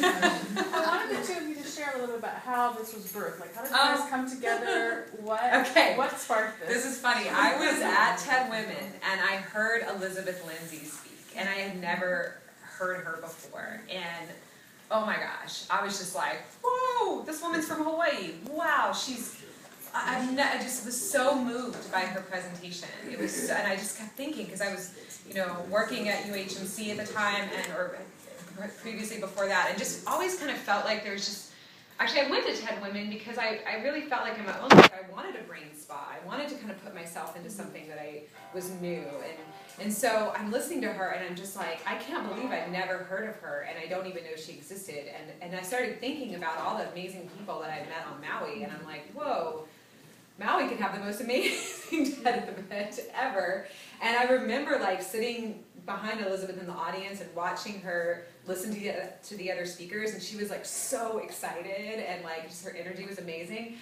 I wanted the two of you to share a little bit about how this was birthed. Like, how did you guys come together? What sparked this? This is funny. I was at TEDwomen, and I heard Elizabeth Lindsay speak, and I had never heard her before. And oh my gosh, I was just like, whoa, this woman's from Hawaii. Wow, I just was so moved by her presentation. It was, and I just kept thinking, because I was, working at UHMC at the time, or previously before that, and just always kind of felt like there's just, actually I went to TEDwomen because I really felt like in my own life I wanted a brain spa. I wanted to kind of put myself into something that I was new, and so I'm listening to her and I'm just like, I can't believe I've never heard of her, and I don't even know she existed, and I started thinking about all the amazing people that I've met on Maui, and I'm like, whoa, Maui can have the most amazing TED event ever. And I remember like sitting behind Elizabeth in the audience and watching her listen to the other speakers, and she was like so excited, and like just her energy was amazing.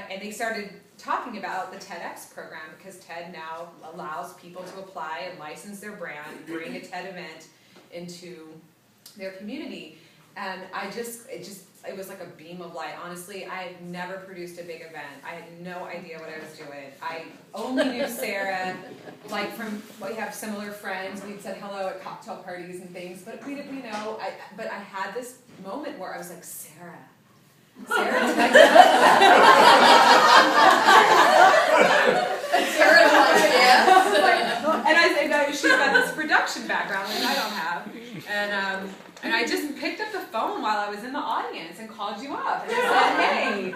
And they started talking about the TEDx program, because TED now allows people to apply and license their brand, bring a TED event into their community. And it was like a beam of light. Honestly, I had never produced a big event. I had no idea what I was doing. I only knew Sarah, like we have similar friends. We'd said hello at cocktail parties and things, but we didn't, but I had this moment where I was like, Sarah, Sarah's like, Sarah's like, yes. And I say, no, she's got this production background that I don't have. And I just picked up the phone while I was in the audience and called you up. And I said, hey,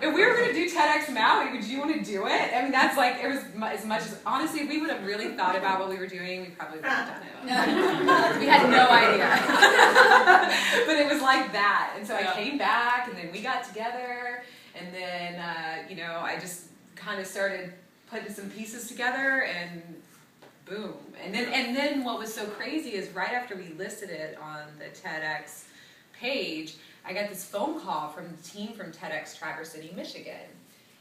if we were going to do TEDxMaui, would you want to do it? I mean, that's like, it was as much as, honestly, if we would have really thought about what we were doing, we probably would have done it. We had no idea. But it was like that. And so I came back, and then we got together, and then, I just kind of started putting some pieces together, and boom. And then what was so crazy is right after we listed it on the TEDx page, I got this phone call from the team from TEDx Traverse City, Michigan.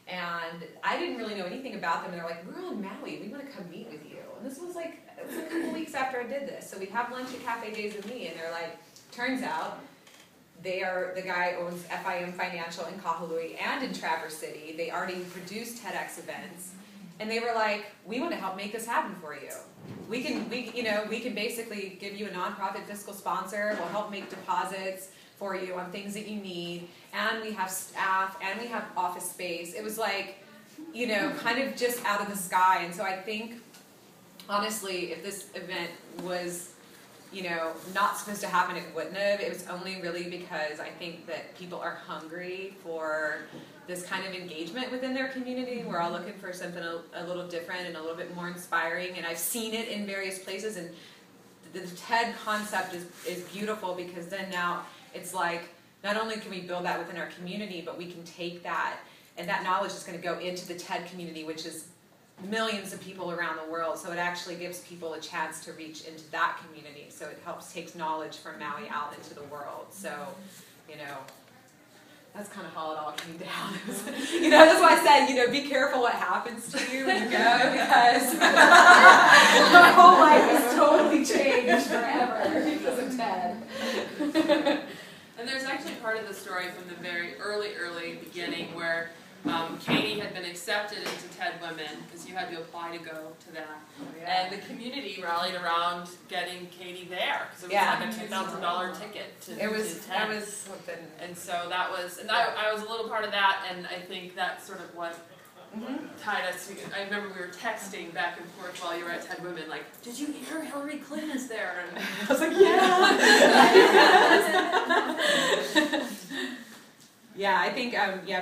And I didn't really know anything about them, and they're like, we're on Maui, we want to come meet with you. And this was like, it was a couple weeks after I did this. So we have lunch at Cafe Days with Me, and they're like, turns out, the guy owns FIM Financial in Kahului and in Traverse City. They already produced TEDx events. And they were like, we want to help make this happen for you. We can basically give you a nonprofit fiscal sponsor. We'll help make deposits for you on things that you need. And we have staff, and we have office space. It was like, kind of just out of the sky. And so I think, honestly, if this event was, not supposed to happen, it wouldn't have. It was only really because I think that people are hungry for this kind of engagement within their community. We're all looking for something a little different and a little bit more inspiring, and I've seen it in various places, and the TED concept is beautiful, because then now it's like, not only can we build that within our community, but we can take that, and that knowledge is going to go into the TED community, which is millions of people around the world, so it actually gives people a chance to reach into that community, so it takes knowledge from Maui out into the world. So, that's kind of how it all came down. That's why I said, be careful what happens to you when you go, because my whole life has totally changed forever because of TED. And there's actually part of the story from the very early beginning where Katie had been accepted into TEDwomen, because you had to apply to go to that. Oh, yeah. And the community rallied around getting Katie there, because it was like a $2,000 ticket to It was TED. something. And so that was, and I was a little part of that, and I think that's sort of what tied us. I remember we were texting back and forth while you were at TEDwomen, like, did you hear Hillary Clinton is there? And I was like, yeah. Yeah, I think,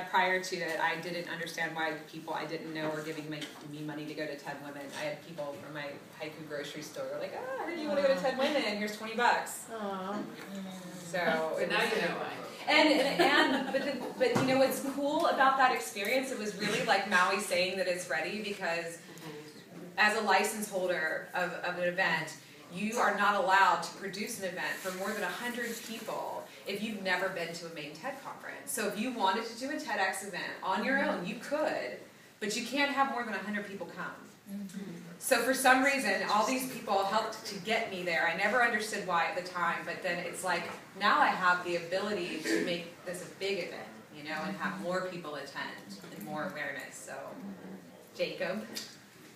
prior to it, I didn't understand why I didn't know were giving me money to go to TEDwomen. I had people from my Haiku grocery store like, I heard you want to go to TEDwomen, here's $20. Aww. So now you know why. But what's cool about that experience, it was really like Maui saying that it's ready, because as a license holder of an event, you are not allowed to produce an event for more than 100 people if you've never been to a main TED conference. So if you wanted to do a TEDx event on your own, you could, but you can't have more than 100 people come. So for some reason, all these people helped to get me there. I never understood why at the time, but then it's like, now I have the ability to make this a big event, you know, and have more people attend and more awareness. So, Jacob?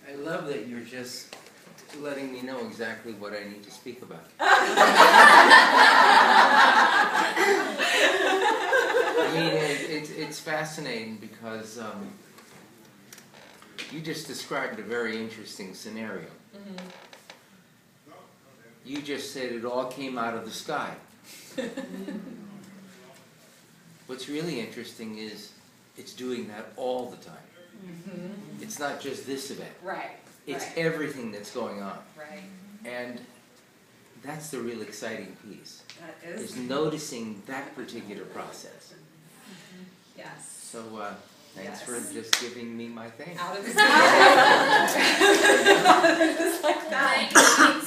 I love that you're just letting me know exactly what I need to speak about. I mean, it's fascinating because you just described a very interesting scenario. You just said it all came out of the sky. What's really interesting is it's doing that all the time. It's not just this event. Right. It's everything that's going on. Right. And that's the real exciting piece. That is noticing that particular process. Yes. So thanks for just giving me my thing. Out of the sky. Just like that.